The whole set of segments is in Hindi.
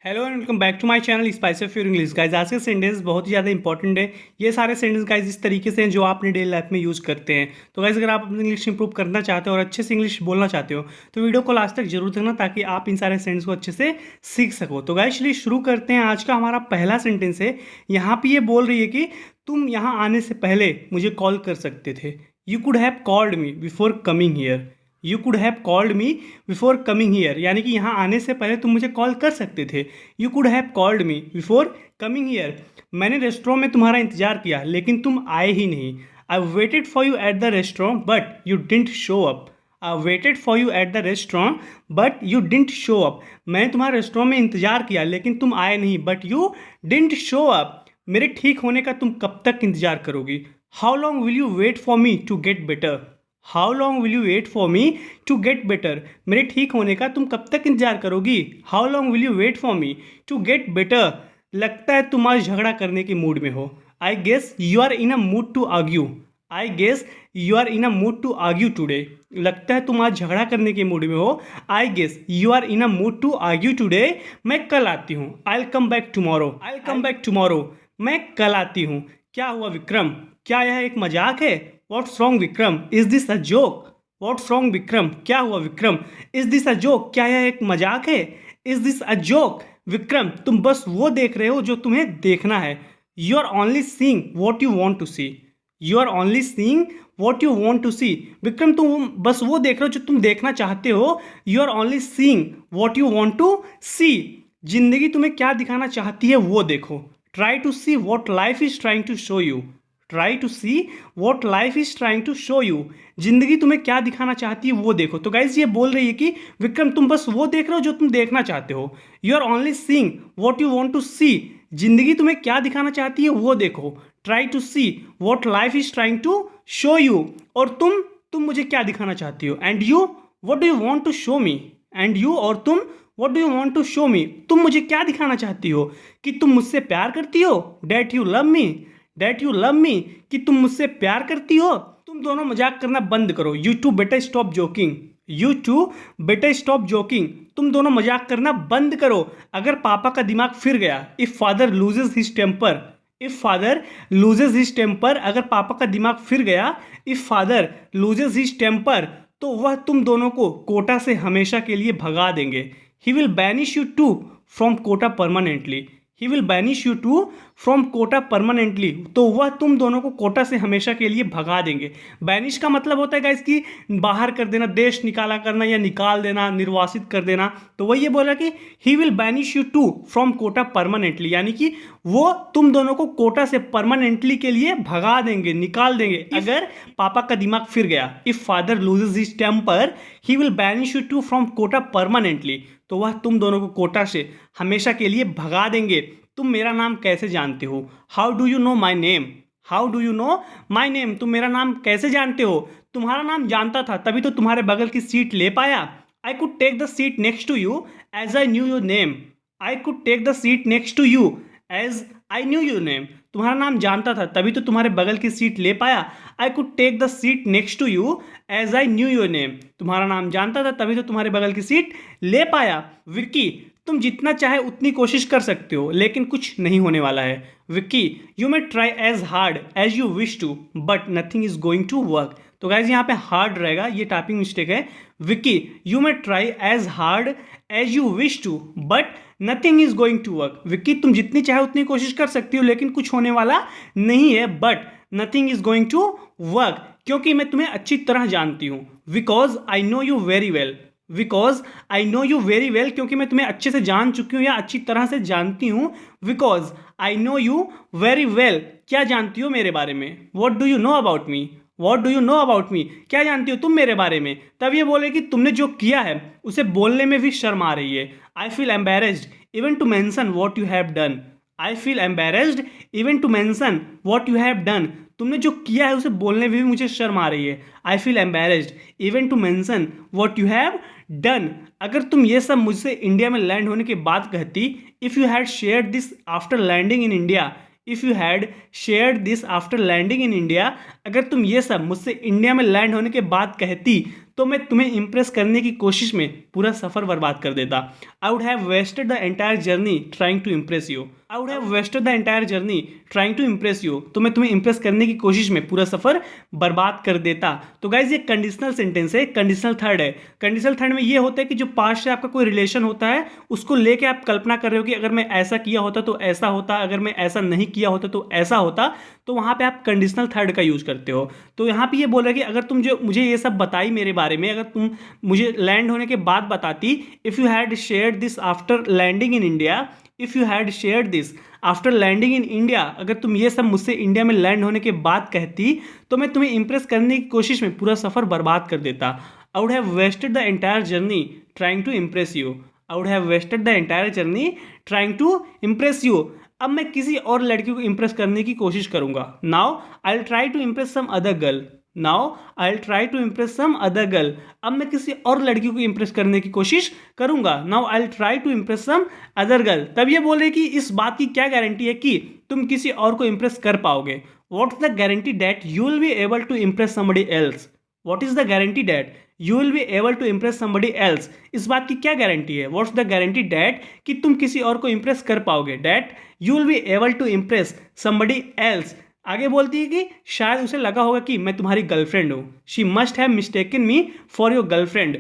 Hello and welcome back to my channel spice of your English guys. आज के सेंटेंस बहुत ही ज़्यादा इंपॉर्टेंट है। ये सारे सेंटेंस गाइज इस तरीके से हैं जो आप अपनी डेली लाइफ में यूज़ करते हैं। तो गाइज अगर आप अपनी इंग्लिश इंप्रूव करना चाहते हो और अच्छे से इंग्लिश बोलना चाहते हो तो वीडियो को लास्ट तक जरूर देखना ताकि आप इन सारे सेंटेंस को अच्छे से सीख सको। तो गाइज चलिए शुरू करते हैं। आज का हमारा पहला सेंटेंस है। यहाँ पर ये बोल रही है कि तुम यहाँ आने से पहले मुझे कॉल कर सकते थे। You could have called me before coming here. You could have called me before coming here, यानी कि यहाँ आने से पहले तुम मुझे कॉल कर सकते थे। You could have called me before coming here. मैंने रेस्टोरेंट में तुम्हारा इंतजार किया लेकिन तुम आए ही नहीं। I waited for you at the restaurant but you didn't show up. I waited for you at the restaurant but you didn't show up. मैंने तुम्हारे रेस्टोरेंट में इंतजार किया लेकिन तुम आए नहीं, but you didn't show up. मेरे ठीक होने का तुम कब तक इंतजार करोगी? How long will you wait for me to get better. How long will you wait for me to get better. मेरे ठीक होने का तुम कब तक इंतजार करोगी? How long will you wait for me to get better. लगता है तुम आज झगड़ा करने के मूड में हो। I guess you are in a mood to argue. I guess you are in a mood to argue today. लगता है तुम आज झगड़ा करने के मूड में हो। I guess you are in a mood to argue today. मैं कल आती हूँ। I will come back tomorrow. I will come back tomorrow. मैं कल आती हूँ। क्या हुआ विक्रम? क्या यह एक मजाक है? What's wrong Vikram? Is this a joke? What's wrong Vikram? क्या हुआ Vikram? Is this a joke? क्या यह एक मजाक है? Is this a joke? Vikram तुम बस वो देख रहे हो जो तुम्हें देखना है। You are only seeing what you want to see. You are only seeing what you want to see. Vikram तुम बस वो देख रहे हो जो तुम देखना चाहते हो। You are only seeing what you want to see. जिंदगी तुम्हें क्या दिखाना चाहती है वो देखो। Try to see what life is trying to show you. Try to see what life is trying to show you. जिंदगी तुम्हें क्या दिखाना चाहती है वो देखो। तो गाइज ये बोल रही है कि विक्रम तुम बस वो देख रहे हो जो तुम देखना चाहते हो। You are only seeing what you want to see. जिंदगी तुम्हें क्या दिखाना चाहती है वो देखो। Try to see what life is trying to show you. और तुम मुझे क्या दिखाना चाहती हो। And you what do you want to show me. And you और तुम what do you want to show me. तुम मुझे क्या दिखाना चाहती हो? कि तुम मुझसे प्यार करती हो। That you love me. That you love me कि तुम मुझसे प्यार करती हो। तुम दोनों मजाक करना बंद करो। You two better stop joking. You two better stop joking. तुम दोनों मजाक करना बंद करो। अगर पापा का दिमाग फिर गया। If father loses his temper. If father loses his temper. अगर पापा का दिमाग फिर गया। If father loses his temper तो वह तुम दोनों को कोटा से हमेशा के लिए भगा देंगे। He will banish you two from Kota permanently. He will banish you two from Kota permanently. तो वह तुम दोनों को कोटा से हमेशा के लिए भगा देंगे। बैनिश का मतलब होता है गाइस कि बाहर कर देना, देश निकाला करना या निकाल देना, निर्वासित कर देना। तो वही ये बोल रहा कि he will banish you two from Kota permanently, यानी कि वो तुम दोनों को कोटा से परमानेंटली के लिए भगा देंगे, निकाल देंगे अगर पापा का दिमाग फिर गया। If father loses his temper he will banish you two from Kota permanently. तो वह तुम दोनों को कोटा से हमेशा के लिए भगा देंगे। तुम मेरा नाम कैसे जानते हो? How do you know my name. How do you know my name. तुम मेरा नाम कैसे जानते हो? तुम्हारा नाम जानता था तभी तो तुम्हारे बगल की सीट ले पाया। I could take the seat next to you as I knew your name. I could take the seat next to you as I knew your name. तुम्हारा नाम जानता था तभी तो तुम्हारे बगल की सीट ले पाया। I could take the seat next to you as I knew your name. तुम्हारा नाम जानता था तभी तो तुम्हारे बगल की सीट ले पाया। विक्की तुम जितना चाहे उतनी कोशिश कर सकते हो लेकिन कुछ नहीं होने वाला है। Vicky you may try as hard as you wish to but nothing is going to work. तो गाइज यहाँ पे हार्ड रहेगा, ये टाइपिंग मिस्टेक है। Vicky you may try as hard as you wish to but nothing is going to work. Vicky तुम जितनी चाहे उतनी कोशिश कर सकती हो लेकिन कुछ होने वाला नहीं है। But nothing is going to work क्योंकि मैं तुम्हें अच्छी तरह जानती हूँ। Because I know you very well. Because I know you very well क्योंकि मैं तुम्हें अच्छे से जान चुकी हूँ या अच्छी तरह से जानती हूँ। Because I know you very well. क्या जानती हो मेरे बारे में? What do you know about me. What do you know about me. क्या जानती हो तुम मेरे बारे में? तब ये बोले कि तुमने जो किया है उसे बोलने में भी शर्म आ रही है। I feel embarrassed even to mention what you have done. I feel embarrassed even to mention what you have done. तुमने जो किया है उसे बोलने में भी मुझे शर्म आ रही है। I feel embarrassed even to mention what you have done. अगर तुम ये सब मुझसे इंडिया में लैंड होने के बाद कहती। If you had shared this after landing in India. If you had shared this after landing in India. अगर तुम ये सब मुझसे इंडिया में लैंड होने के बाद कहती तो मैं तुम्हें इम्प्रेस करने की कोशिश में पूरा सफ़र बर्बाद कर देता। I would have wasted the entire journey trying to impress you. I would have wasted the entire journey trying to impress you. तो मैं तुम्हें इम्प्रेस करने की कोशिश में पूरा सफ़र बर्बाद कर देता। तो गाइज ये कंडीशनल सेंटेंस है, कंडीशनल थर्ड है। कंडीशनल थर्ड में ये होता है कि जो पास्ट से आपका कोई रिलेशन होता है उसको लेके आप कल्पना कर रहे हो कि अगर मैं ऐसा किया होता तो ऐसा होता, अगर मैं ऐसा नहीं किया होता तो ऐसा होता, तो वहाँ पे आप कंडीशनल थर्ड का यूज करते हो। तो यहाँ पे ये बोल रहा है कि अगर तुम जो मुझे ये सब बताई मेरे बारे में, अगर तुम मुझे लैंड होने के बाद बताती, if you had shared this after landing in India, if you had shared this after landing in India, अगर तुम ये सब मुझसे इंडिया में लैंड होने के बाद कहती तो मैं तुम्हें इंप्रेस करने की कोशिश में पूरा सफ़र बर्बाद कर देता। I would have wasted the entire journey trying to impress you. I would have wasted the entire journey trying to impress you. अब मैं किसी और लड़की को इंप्रेस करने की कोशिश करूंगा। Now I will try to impress some other girl. Now I will try to impress some other girl. अब मैं किसी और लड़की को इंप्रेस करने की कोशिश करूंगा। Now I will try to impress some other girl. तब ये बोल रहे कि इस बात की क्या गारंटी है कि तुम किसी और को इंप्रेस कर पाओगे। What is the guarantee that you will be able to impress somebody else. What is the guarantee that you will be able to impress somebody else. इस बात की क्या गारंटी है। व्हाट्स द गारंटी डैट कि तुम किसी और को इंप्रेस कर पाओगे। That you will be able to impress somebody else. आगे बोलती है कि शायद उसे लगा होगा कि मैं तुम्हारी गर्लफ्रेंड हूँ। She must have mistaken me for your girlfriend.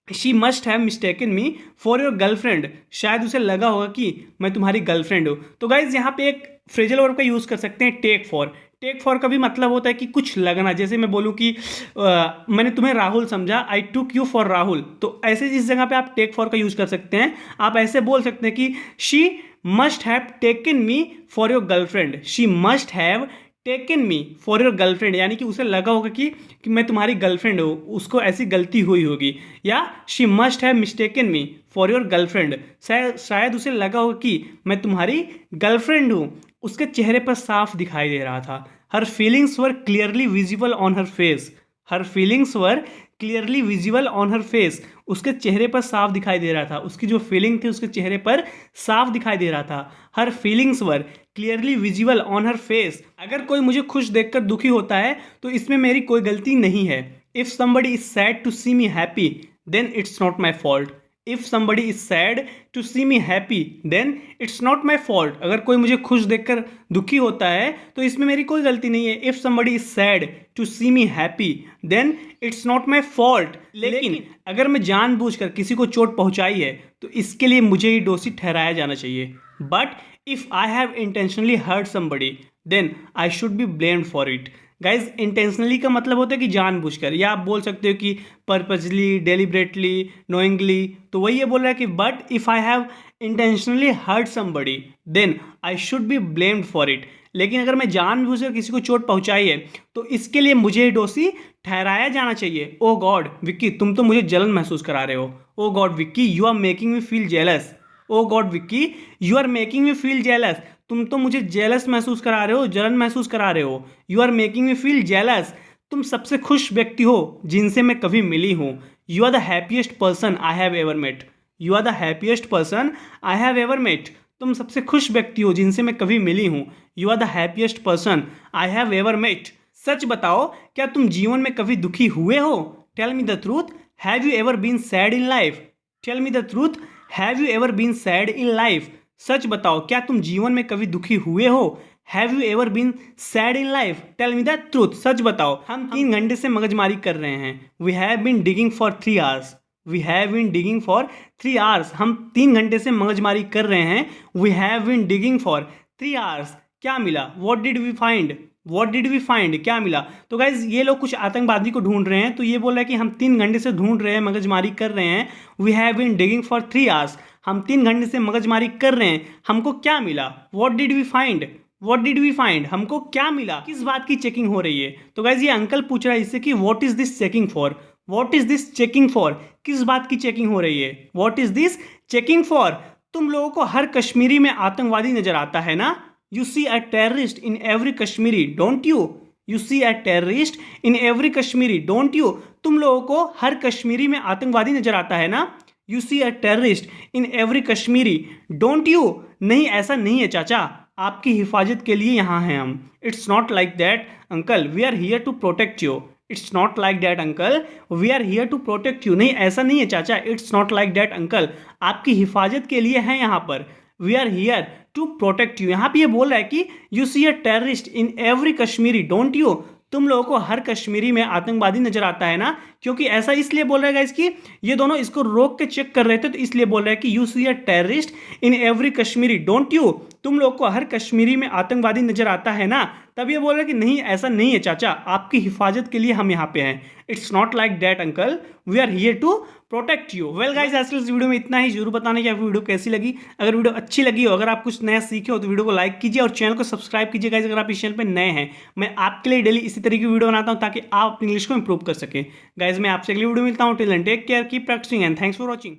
She must have mistaken me for your girlfriend. शायद उसे लगा होगा कि मैं तुम्हारी गर्लफ्रेंड हूँ। तो गाइज यहाँ पे एक फ्रेजल वर्ब का यूज़ कर सकते हैं, टेक फॉर। टेक फॉर का भी मतलब होता है कि कुछ लगना। जैसे मैं बोलूँ कि मैंने तुम्हें राहुल समझा, आई टुक यू फॉर राहुल। तो ऐसे इस जगह पे आप टेक फॉर का यूज़ कर सकते हैं। आप ऐसे बोल सकते हैं कि she must have taken me for your girlfriend. She must have taken me for your girlfriend, यानी कि उसे लगा होगा कि मैं तुम्हारी गर्लफ्रेंड हूँ, उसको ऐसी गलती हुई होगी। या she must have mistaken me for your girlfriend, शायद उसे लगा होगा कि मैं तुम्हारी गर्लफ्रेंड हूँ। उसके चेहरे पर साफ दिखाई दे रहा था। हर feelings were clearly visible on her face. Her feelings were clearly visible on her face. उसके चेहरे पर साफ दिखाई दे रहा था। उसकी जो फीलिंग थी उसके चेहरे पर साफ दिखाई दे रहा था। हर feelings were clearly visible on her face. अगर कोई मुझे खुश देखकर दुखी होता है तो इसमें मेरी कोई गलती नहीं है। If somebody is sad to see me happy then it's not my fault. If somebody is sad to see me happy then it's not my fault. अगर कोई मुझे खुश देखकर दुखी होता है तो इसमें मेरी कोई गलती नहीं है। If somebody is sad to see me happy then it's not my fault. लेकिन अगर मैं जानबूझकर किसी को चोट पहुंचाई है तो इसके लिए मुझे ही दोषी ठहराया जाना चाहिए। But if I have intentionally hurt somebody then I should be blamed for it. Guys intentionally का मतलब होता है कि जानबूझकर, या आप बोल सकते हो कि पर्पजली, डेलिब्रेटली, नोइंगली। तो वही ये बोल रहा है कि but if I have intentionally hurt somebody then I should be blamed for it. लेकिन अगर मैं जानबूझकर किसी को चोट पहुंचाई है तो इसके लिए मुझे दोषी ठहराया जाना चाहिए। ओ गॉड विक्की, तुम तो मुझे जलन महसूस करा रहे हो। Oh God Vicky, you are making me feel jealous. Oh God Vicky, you are making me feel jealous. तुम तो मुझे जेलस महसूस करा रहे हो, जलन महसूस करा रहे हो। You are making me feel jealous. तुम सबसे खुश व्यक्ति हो जिनसे मैं कभी मिली हूँ। You are the happiest person I have ever met. You are the happiest person I have ever met. तुम सबसे खुश व्यक्ति हो जिनसे मैं कभी मिली हूँ। You are the happiest person I have ever met. सच बताओ, क्या तुम जीवन में कभी दुखी हुए हो? Tell me the truth, have you ever been sad in life? Tell me the truth, have you ever been sad in life? सच बताओ, क्या तुम जीवन में कभी दुखी हुए हो? Have you ever been sad in life? Tell me the truth, सच बताओ। हम 3 घंटे से मगजमारी कर रहे हैं। We have been digging for 3 hours. We have been digging for 3 hours. हम 3 घंटे से मगजमारी कर रहे हैं। We have been digging for 3 hours. क्या मिला? What did we find? What did we find? क्या मिला? तो गाइज ये लोग कुछ आतंकवादी को ढूंढ रहे हैं। तो ये बोल रहा है कि हम 3 घंटे से ढूंढ रहे हैं, मगजमारी कर रहे हैं। We have been digging for 3 hours. हम 3 घंटे से मगजमारी कर रहे हैं। हमको क्या मिला? What did we find? What did we find? हमको क्या मिला? किस बात की चेकिंग हो रही है? तो गाइज ये अंकल पूछ रहा है इससे कि what is this checking for? What is this checking for? किस बात की चेकिंग हो रही है? What is this checking for? तुम लोगों को हर कश्मीरी में आतंकवादी नजर आता है ना? You see a terrorist in every Kashmiri, don't you? You see a terrorist in every Kashmiri, don't you? तुम लोगों को हर कश्मीरी में आतंकवादी नजर आता है ना? You see a terrorist in every Kashmiri, don't you? नहीं, ऐसा नहीं है चाचा, आपकी हिफाजत के लिए यहाँ हैं हम। It's not like that uncle, we are here to protect you. It's not like that uncle, we are here to protect you. नहीं, ऐसा नहीं है चाचा, it's not like that uncle, आपकी हिफाजत के लिए है यहाँ पर। We are here to protect you, यहाँ पे ये बोल रहा है कि you see a terrorist in every Kashmiri don't you, तुम लोगों को हर कश्मीरी में आतंकवादी नजर आता है ना। क्योंकि ऐसा इसलिए बोल रहा है गाइस कि ये दोनों इसको रोक के चेक कर रहे थे, तो इसलिए बोल रहा है कि you see a terrorist in every Kashmiri don't you, तुम लोग को हर कश्मीरी में आतंकवादी नजर आता है ना। तब ये बोल रहा है कि नहीं, ऐसा नहीं है चाचा, आपकी हिफाजत के लिए हम यहाँ पे हैं। It's not like that uncle, we are here to protect you. Well guys, आज के इस वीडियो में इतना ही। जरूर बताना कि आपको वीडियो कैसी लगी। अगर वीडियो अच्छी लगी हो, अगर आप कुछ नया सीखे हो, तो वीडियो को लाइक कीजिए और चैनल को सब्सक्राइब कीजिए गाइस, अगर आप इस चैनल पर नए हैं। मैं आपके लिए डेली इसी तरीके की वीडियो बनाता हूं ताकि आप अपनी इंग्लिश को इंप्रूव कर सकें। गाइस, मैं आपसे अगली वीडियो मिलता हूं। Till then take care, keep practising and thanks for watching.